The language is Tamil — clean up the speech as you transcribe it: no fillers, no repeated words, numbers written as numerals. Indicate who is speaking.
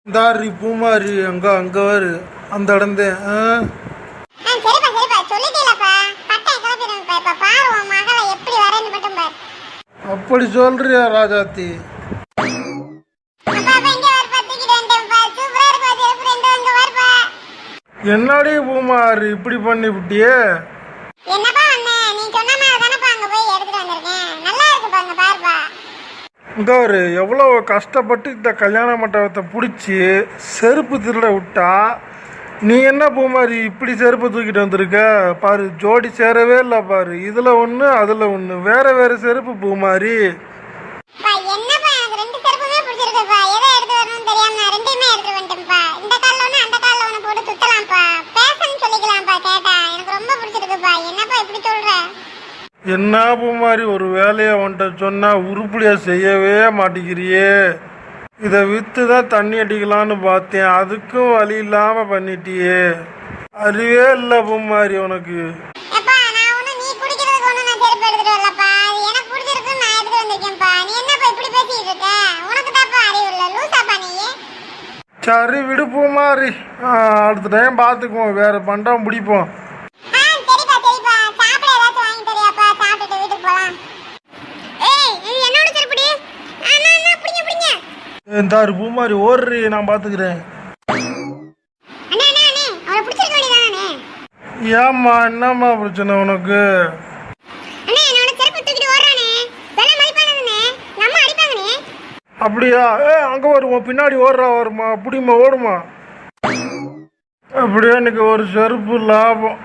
Speaker 1: தாரி பூமாரி அங்க வரு அந்த இடந்தே அப்படி சொல்றியா ராஜாத்தி? என்னடி பூமாரி இப்படி பண்ணி விட்டியே? இங்க ஒரு எவ்வளோ கஷ்டப்பட்டு இந்த கல்யாண மண்டபத்தை பிடிச்சி செருப்பு திருட விட்டா, நீ என்ன பூமாரி இப்படி செருப்பு தூக்கிட்டு வந்திருக்க பாரு. ஜோடி சேரவே இல்லை பாரு. இதுல ஒன்று அதில் ஒன்று, வேற வேற செருப்பு பூமாரி. என்ன பூமாரி ஒரு வேலையை வந்துட்ட சொன்னா உருப்படியா செய்யவே மாட்டேங்கிறியே. இதை விற்று தான் தண்ணி அடிக்கலான்னு பார்த்தேன், அதுக்கும் வழி இல்லாமல் பண்ணிட்டியே. அறிவே இல்லை பூமாரி உனக்கு. சரி விடு பூமாரி, அடுத்த டைம் பார்த்துக்குவோம், வேற பண்டம் பிடிப்போம். தாரு பூமாரி ஓடுறி, நான் பாத்துக்கிறேன். ஏம்மா என்னம்மா பிரச்சனை உனக்கு? அப்படியா? அங்க வருவோம், பின்னாடி ஓடுறா வருமா, அப்படிமா ஓடுமா. அப்படியே எனக்கு ஒரு செருப்பு லாபம்.